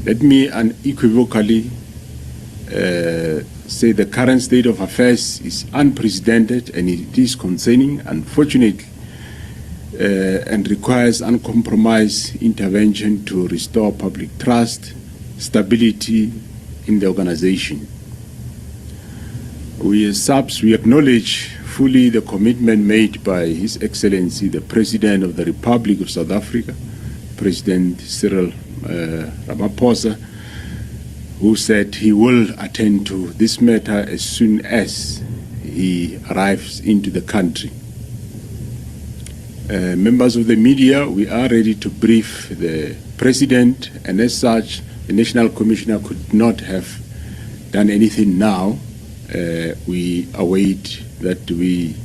Let me unequivocally say the current state of affairs is unprecedented and it is concerning, unfortunately, and requires uncompromised intervention to restore public trust, stability in the organization. We as SAPS, we acknowledge fully the commitment made by His Excellency, the President of the Republic of South Africa, President Ramaphosa, who said he will attend to this matter as soon as he arrives into the country. Members of the media, we are ready to brief the President, and as such, the National Commissioner could not have done anything now. We await that we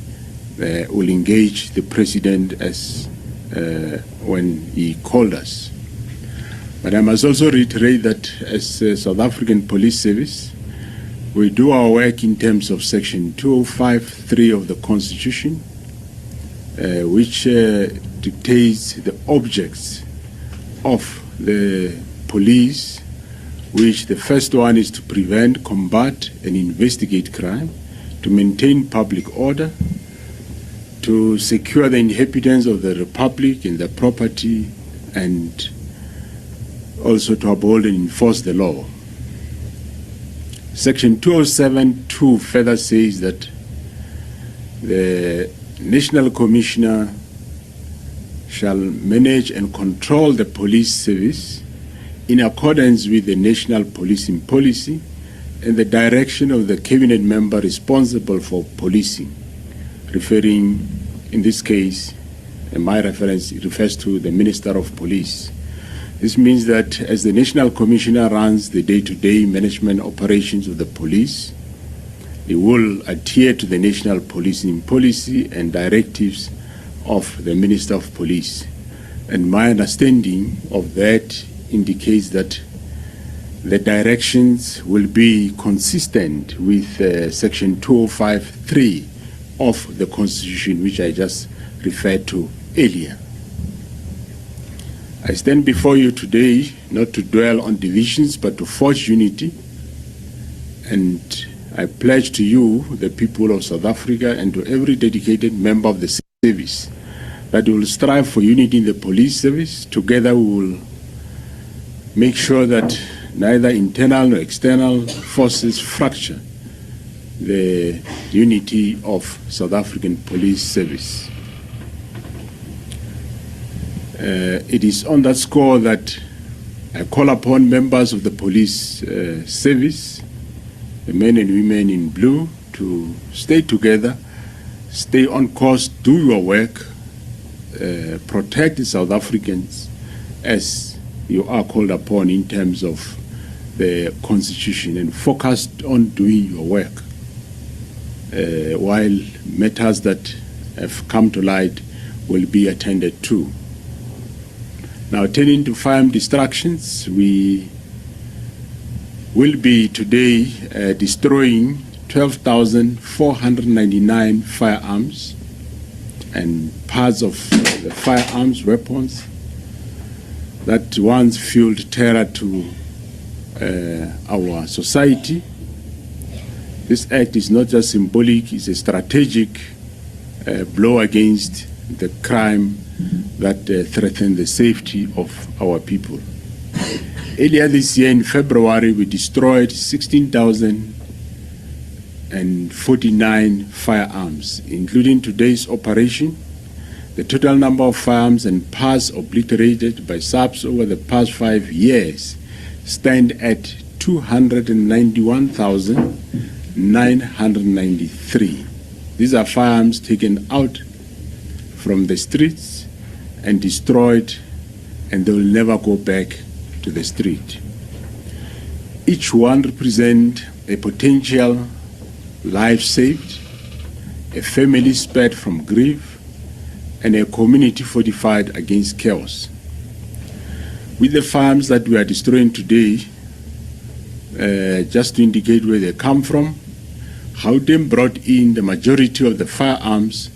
will engage the President as when he called us. But I must also reiterate that as South African Police Service, we do our work in terms of Section 205(3) of the Constitution, which dictates the objects of the police, which the first one is to prevent, combat, and investigate crime, to maintain public order, to secure the inhabitants of the Republic and their property, and also to uphold and enforce the law. Section 207(2) further says that the National Commissioner shall manage and control the police service in accordance with the national policing policy and the direction of the cabinet member responsible for policing, referring, in this case, and my reference refers to the Minister of Police. This means that as the National Commissioner runs the day-to-day management operations of the police, he will adhere to the national policing policy and directives of the Minister of Police. And my understanding of that indicates that the directions will be consistent with Section 205(3) of the Constitution, which I just referred to earlier. I stand before you today not to dwell on divisions, but to forge unity. And I pledge to you, the people of South Africa, and to every dedicated member of the service, that we will strive for unity in the police service. Together we will make sure that neither internal nor external forces fracture the unity of South African police service. It is on that score that I call upon members of the police service, the men and women in blue, to stay together, stay on course, do your work, protect the South Africans as you are called upon in terms of the Constitution, and focus on doing your work, while matters that have come to light will be attended to. Now, turning to firearm distractions, we will be today destroying 12,499 firearms and parts of the firearms weapons that once fueled terror to our society. This act is not just symbolic, it's a strategic blow against the crime that threaten the safety of our people. Earlier this year in February, we destroyed 16,049 firearms, including today's operation. The total number of firearms and parts obliterated by SAPS over the past 5 years stand at 291,993. These are firearms taken out from the streets and destroyed, and they will never go back to the street. Each one represents a potential life saved, a family spared from grief, and a community fortified against chaos. With the firearms that we are destroying today, just to indicate where they come from, Gauteng brought in the majority of the firearms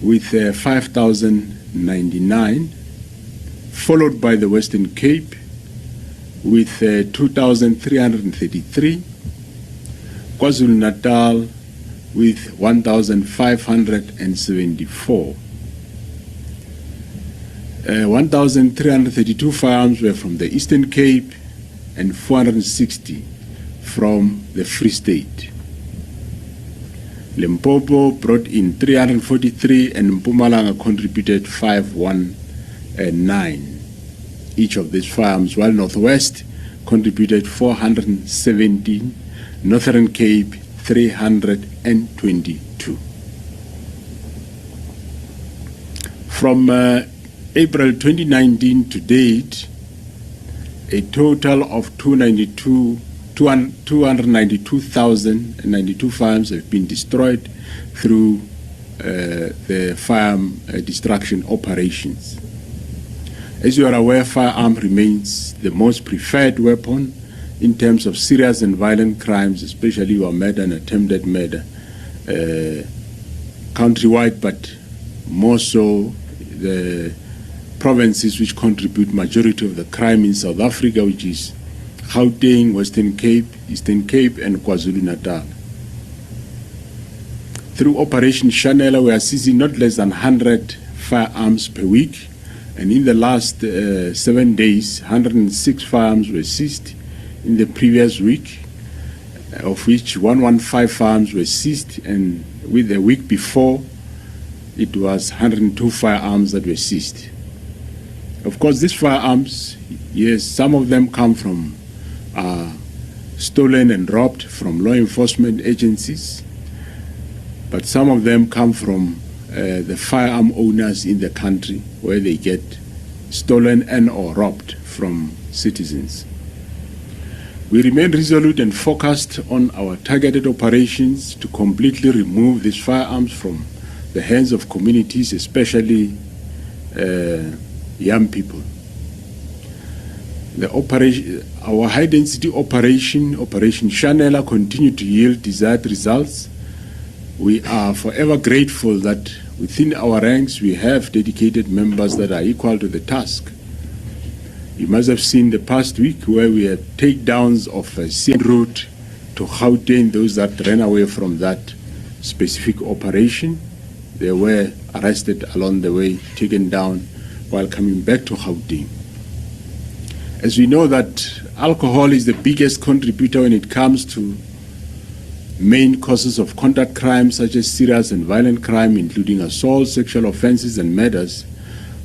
with 5,099, followed by the Western Cape with 2,333, KwaZulu-Natal with 1,574. 1,332 firearms were from the Eastern Cape and 460 from the Free State. Limpopo brought in 343 and Mpumalanga contributed 519 each of these firearms, while Northwest contributed 417, Northern Cape 322. From April 2019 to date, a total of 292,092 firearms have been destroyed through the firearm destruction operations. As you are aware, firearm remains the most preferred weapon in terms of serious and violent crimes, especially murder and attempted murder, countrywide, but more so the provinces which contribute majority of the crime in South Africa, which is Gauteng, Western Cape, Eastern Cape, and KwaZulu-Natal. Through Operation Chanela, we are seizing not less than 100 firearms per week, and in the last 7 days, 106 firearms were seized. In the previous week, of which 115 firearms were seized, and with the week before, it was 102 firearms that were seized. Of course, these firearms, yes, some of them come from stolen and robbed from law enforcement agencies, but some of them come from the firearm owners in the country, where they get stolen and or robbed from citizens. We remain resolute and focused on our targeted operations to completely remove these firearms from the hands of communities, especially young people. Our high-density Operation Chanela, continued to yield desired results. We are forever grateful that within our ranks we have dedicated members that are equal to the task. You must have seen the past week where we had takedowns of a sea route to Gauteng, those that ran away from that specific operation. They were arrested along the way, taken down while coming back to Gauteng. As we know that alcohol is the biggest contributor when it comes to main causes of conduct crimes such as serious and violent crime, including assault, sexual offenses, and murders.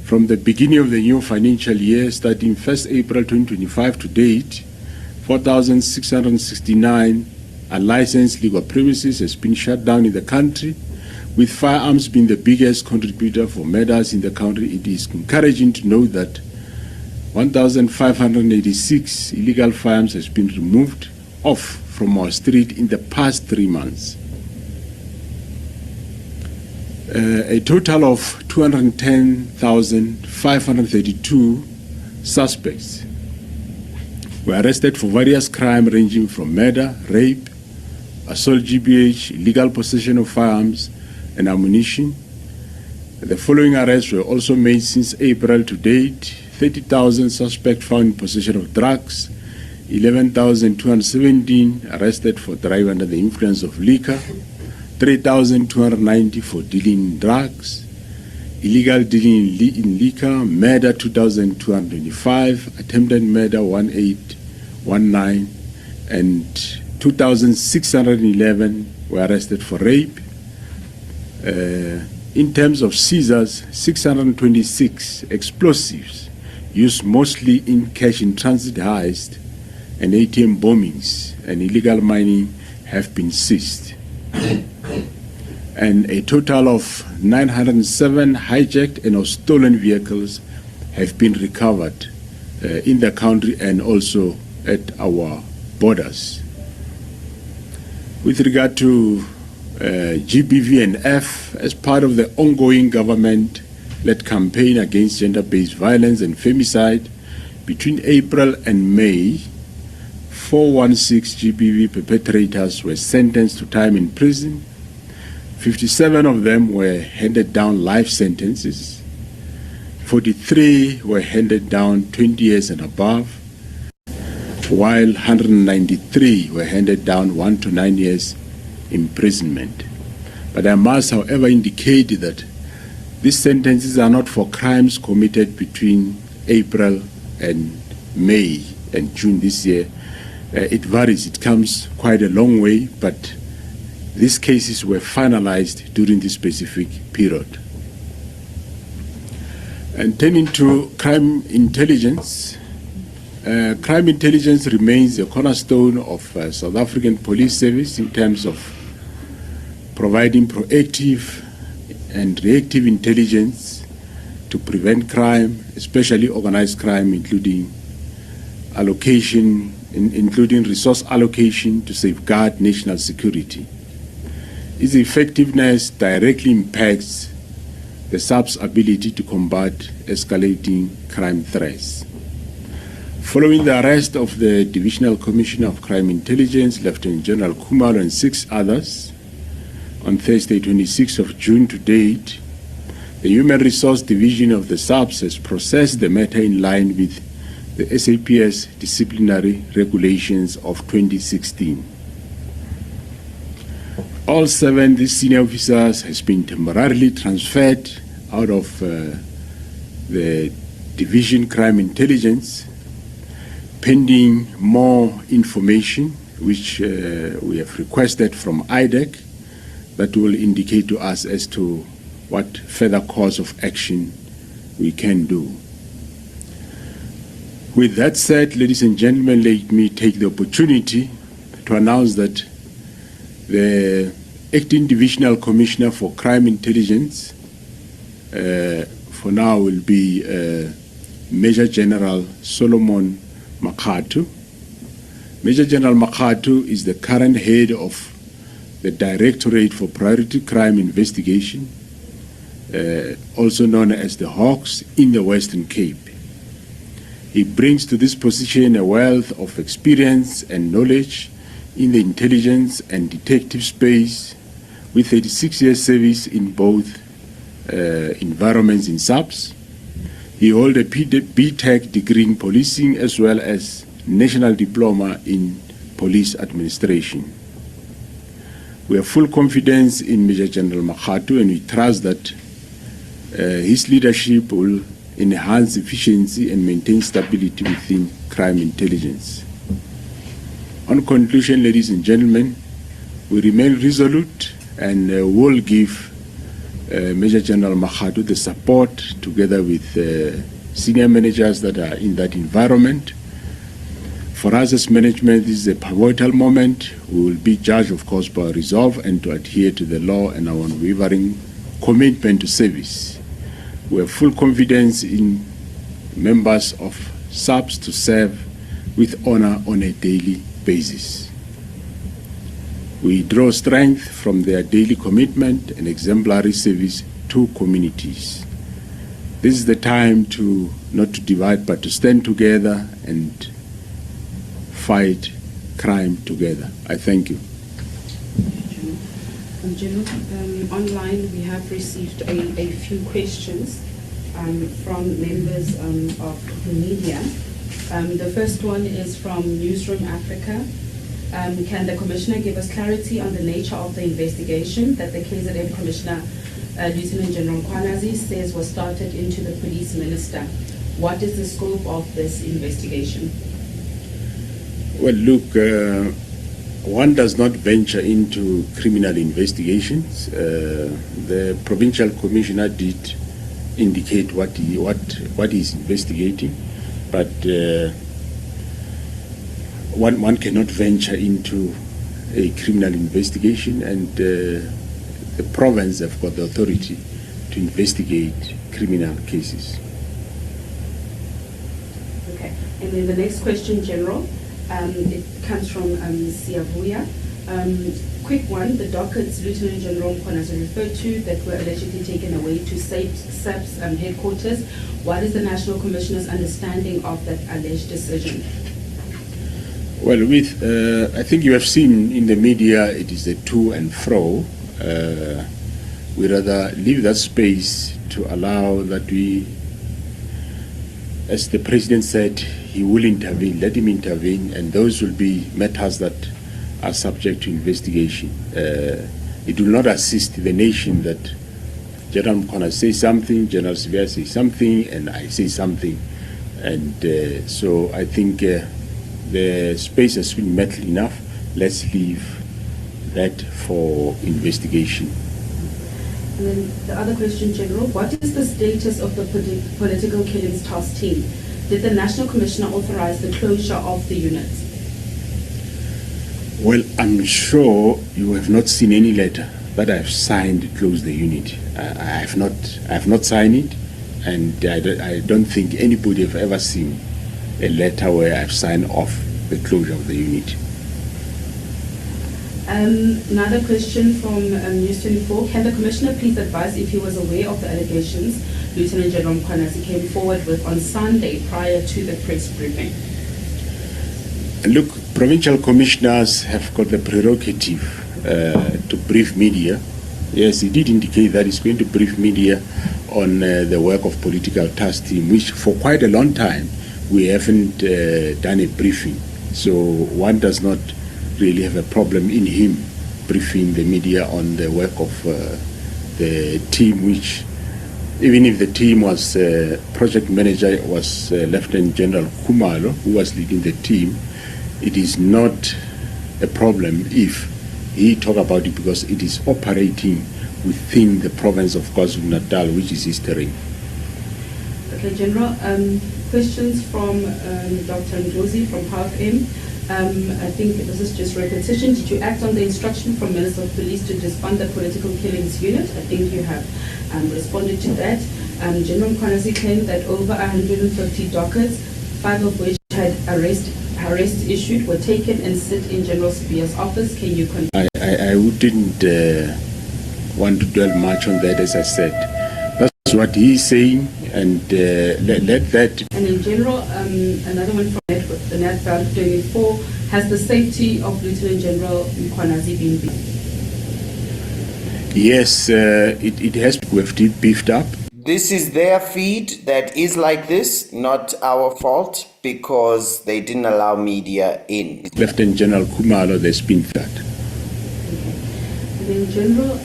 From the beginning of the new financial year, starting 1st April 2025 to date, 4,669 unlicensed legal premises has been shut down in the country, with firearms being the biggest contributor for murders in the country. It is encouraging to know that 1,586 illegal firearms has been removed off from our street in the past 3 months. A total of 210,532 suspects were arrested for various crimes ranging from murder, rape, assault GBH, illegal possession of firearms and ammunition. The following arrests were also made since April to date: 30,000 suspects found in possession of drugs, 11,217 arrested for driving under the influence of liquor, 3,290 for dealing in drugs, illegal dealing in liquor, murder 2,225, attempted murder 1,819, and 2,611 were arrested for rape. In terms of seizures, 626 explosives used mostly in cash in transit heist and ATM bombings and illegal mining have been seized. And a total of 907 hijacked and or stolen vehicles have been recovered in the country and also at our borders. With regard to GBV and F, as part of the ongoing government-led campaign against gender-based violence and femicide, between April and May, 416 GBV perpetrators were sentenced to time in prison. 57 of them were handed down life sentences. 43 were handed down 20 years and above. while 193 were handed down 1 to 9 years imprisonment. But I must, however, indicate that these sentences are not for crimes committed between April and May and June this year. It varies. It comes quite a long way, but these cases were finalized during this specific period. And turning to crime intelligence, crime intelligence remains a cornerstone of South African police service in terms of providing proactive and reactive intelligence to prevent crime, especially organized crime, including resource allocation to safeguard national security. Its effectiveness directly impacts the SAPS ability to combat escalating crime threats. Following the arrest of the Divisional Commissioner of Crime Intelligence, Lieutenant General Khumalo, and 6 others, on Thursday, 26th of June to date, the Human Resource Division of the SAPS has processed the matter in line with the SAPS disciplinary regulations of 2016. All 7 these senior officers has been temporarily transferred out of the Division Crime Intelligence, pending more information which we have requested from IDEC that will indicate to us as to what further course of action we can do. With that said, ladies and gentlemen, let me take the opportunity to announce that the Acting Divisional Commissioner for Crime Intelligence for now will be Major General Solomon Makhatu. Major General Makhatu is the current head of the Directorate for Priority Crime Investigation, also known as the Hawks, in the Western Cape. He brings to this position a wealth of experience and knowledge in the intelligence and detective space, with 36 years service in both environments in SAPS. He holds a BTech degree in policing as well as National Diploma in Police Administration. We have full confidence in Major General Makhatu, and we trust that his leadership will enhance efficiency and maintain stability within crime intelligence. On conclusion, ladies and gentlemen, we remain resolute and will give Major General Makhatu the support, together with senior managers that are in that environment. For us as management, this is a pivotal moment. We will be judged, of course, by resolve and to adhere to the law and our unwavering commitment to service. We have full confidence in members of SAPS to serve with honor on a daily basis. We draw strength from their daily commitment and exemplary service to communities. This is the time to not to divide, but to stand together and fight crime together. I thank you. General, online we have received a few questions from members of the media. The first one is from Newsroom Africa. Can the Commissioner give us clarity on the nature of the investigation that the KZN Commissioner Lieutenant General Mkhwanazi says was started into the Police Minister? What is the scope of this investigation? Well, look, one does not venture into criminal investigations. The Provincial Commissioner did indicate what he's investigating, but one cannot venture into a criminal investigation, and the province have got the authority to investigate criminal cases. Okay, and then the next question, General, it comes from Siavuya. Quick one, the dockets Lieutenant General Mkhwanazi referred to that were allegedly taken away to SAPS headquarters. What is the National Commissioner's understanding of that alleged decision? Well, I think you have seen in the media, it is a to and fro. We rather leave that space to allow that we as the President said, he will intervene. Let him intervene, and those will be matters that are subject to investigation. It will not assist the nation that General Mkhwanazi say something, General Sibia say something, and I say something. And so I think the space has been met enough. Let's leave that for investigation. And then the other question, General, what is the status of the political killings task team? Did the National Commissioner authorize the closure of the units? Well, I'm sure you have not seen any letter that I've signed to close the unit. I have not signed it, and I don't think anybody have ever seen a letter where I've signed off the closure of the unit. Another question from News 24. Can the Commissioner please advise if he was aware of the allegations Lieutenant General Mkhwanazi came forward with on Sunday prior to the press briefing? Look, provincial commissioners have got the prerogative to brief media. Yes, he did indicate that he's going to brief media on the work of political task team, which for quite a long time we haven't done a briefing. So one does not really have a problem in him briefing the media on the work of the team, which even if the team was project manager was Lieutenant General Khumalo, who was leading the team, it is not a problem if he talk about it, because it is operating within the province of KwaZulu-Natal, which is his terrain. Okay, General. Questions from Dr. Ngozi from HalfM. I think this is just repetition. Did you act on the instruction from Minister of Police to disband the political killings unit? I think you have responded to that. General Mkhwanazi claimed that over 150 dockets, 5 of which had arrest issued, were taken and sit in General Sibia's office. Can you confirm? I wouldn't want to dwell much on that, as I said. That's what he's saying, and let that. And in general, another one from the NetBank 24, has the safety of Lieutenant General Mkhwanazi been beefed? Yes, it has. We've beefed up. This is their feed that is like this, not our fault, because they didn't allow media in. Lieutenant General Khumalo, there's been that. And then General,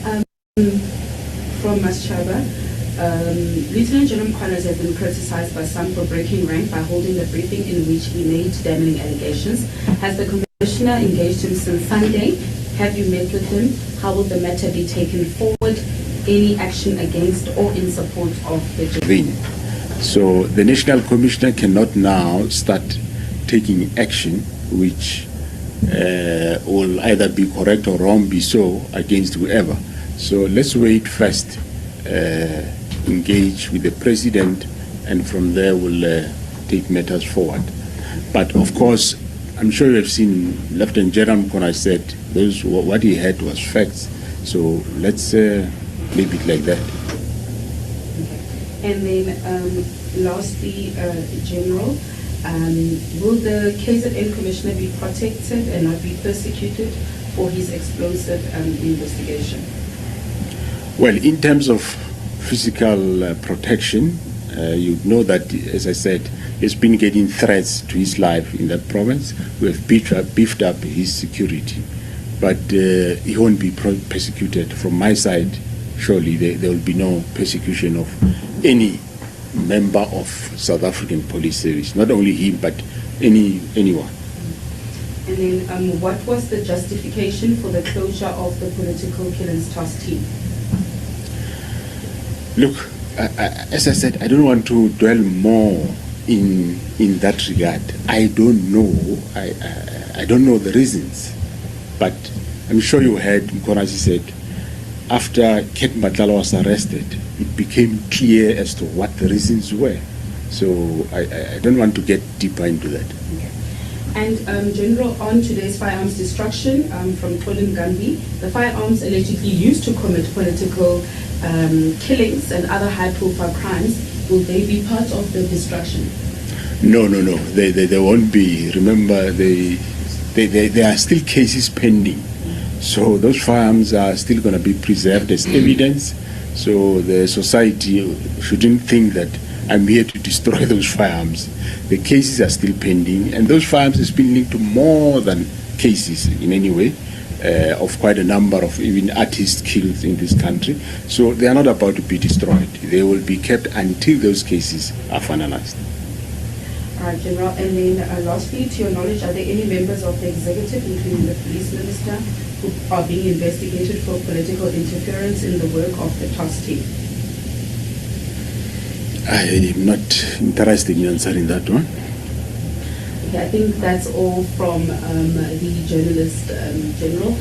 from Maschaba, Lieutenant General Mkhwanazi has been criticized by some for breaking rank by holding the briefing in which he made damning allegations. Has the Commissioner engaged him since Sunday? Have you met with him? How will the matter be taken forward? Any action against or in support of the General? So the National Commissioner cannot now start taking action which will either be correct or wrong, be so, against whoever. So let's wait first, engage with the President, and from there we'll take matters forward. But of course, I'm sure you have seen Lieutenant General Mkhwanazi said what he had was facts. So let's leave it like that. Okay. And then lastly, General, will the KZN Commissioner be protected and not be persecuted for his explosive investigation? Well, in terms of physical protection, you know that, as I said, he's been getting threats to his life in that province. We have beefed up his security, but he won't be persecuted. From my side, surely there will be no persecution of any member of South African Police Service, not only him, but anyone. And then what was the justification for the closure of the political killings task team? Look, as I said, I don't want to dwell more in that regard. I don't know. I don't know the reasons, but I'm sure you heard Mkhwanazi said after Ket Matlala was arrested, it became clear as to what the reasons were. So I don't want to get deeper into that. Okay. And General, on today's firearms destruction from Colin Gambi, the firearms allegedly used to commit political killings and other high-profile crimes, will they be part of the destruction? No. They won't be. Remember, there are still cases pending. So those firearms are still going to be preserved as evidence. So the society shouldn't think that I'm here to destroy those firearms. The cases are still pending, and those firearms are still linked to more than cases in any way, of quite a number of even artists killed in this country. So they are not about to be destroyed. They will be kept until those cases are finalized. General, and then lastly, to your knowledge, are there any members of the executive, including the police minister, who are being investigated for political interference in the work of the task team? I am not interested in answering that one. Okay, I think that's all from the journalist general,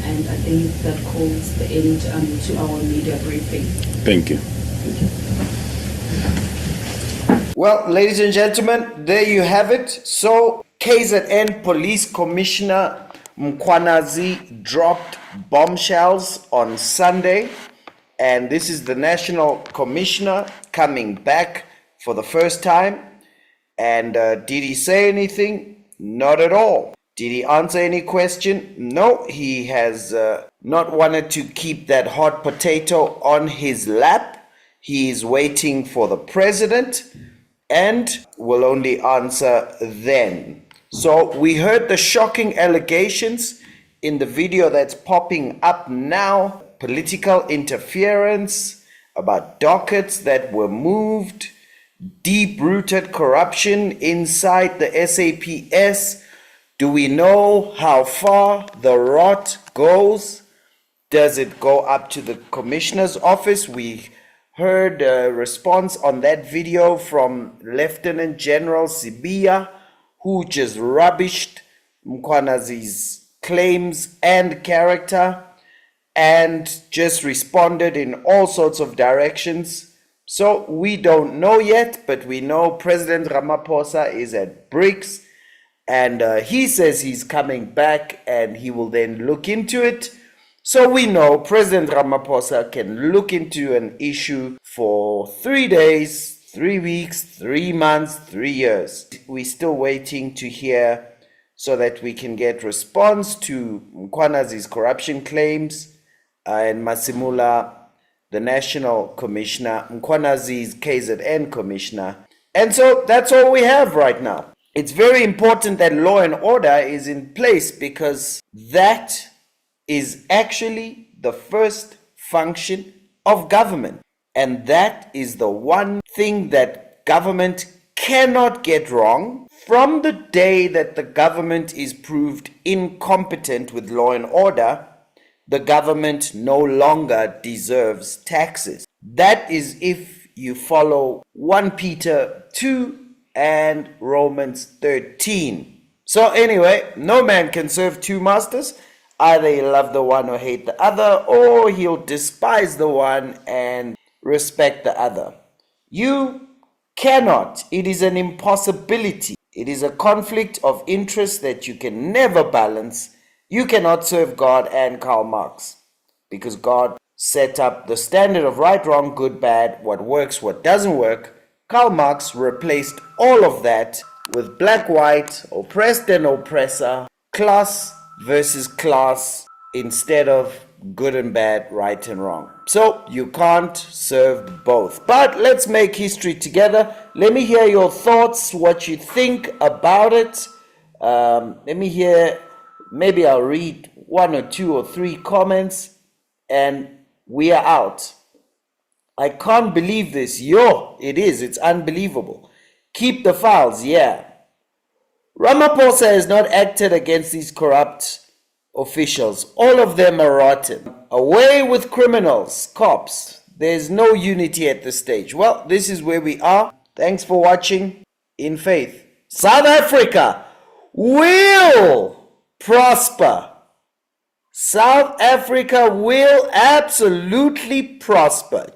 and I think that calls the end to our media briefing. Thank you. Well, ladies and gentlemen, there you have it. So, KZN Police Commissioner Mkhwanazi dropped bombshells on Sunday, and this is the National Commissioner coming back for the first time. And did he say anything? Not at all. Did he answer any question? No, he has not wanted to keep that hot potato on his lap. He is waiting for the president and will only answer then. So we heard the shocking allegations in the video that's popping up now. Political interference, about dockets that were moved, deep-rooted corruption inside the SAPS. Do we know how far the rot goes? Does it go up to the commissioner's office? We heard a response on that video from Lieutenant General Sibiya, who just rubbished Mkhwanazi's claims and character and just responded in all sorts of directions. So we don't know yet, but we know President Ramaphosa is at BRICS, and he says he's coming back and he will then look into it. So we know President Ramaphosa can look into an issue for 3 days, 3 weeks, 3 months, 3 years. We're still waiting to hear so that we can get response to Mkhwanazi's corruption claims and Masemola, the National Commissioner, Mkhwanazi's KZN Commissioner. And so that's all we have right now. It's very important that law and order is in place, because that is actually the first function of government. And that is the one thing that government cannot get wrong. From the day that the government is proved incompetent with law and order, the government no longer deserves taxes. That is if you follow 1 Peter 2 and Romans 13. So anyway, no man can serve two masters. Either he'll love the one or hate the other, or he'll despise the one and respect the other. You cannot. It is an impossibility. It is a conflict of interest that you can never balance. You cannot serve God and Karl Marx, because God set up the standard of right, wrong, good, bad, what works, what doesn't work. Karl Marx replaced all of that with black, white, oppressed and oppressor, class versus class, instead of good and bad, right and wrong. So you can't serve both. But let's make history together. Let me hear your thoughts, what you think about it. Let me hear, maybe I'll read 1 or 2 or 3 comments, and we are out. I can't believe this. It is. It's unbelievable. Keep the files, yeah. Ramaphosa has not acted against these corrupt officials. All of them are rotten. Away with criminals, cops. There's no unity at this stage. Well, this is where we are. Thanks for watching. In faith, South Africa will prosper. South Africa will absolutely prosper.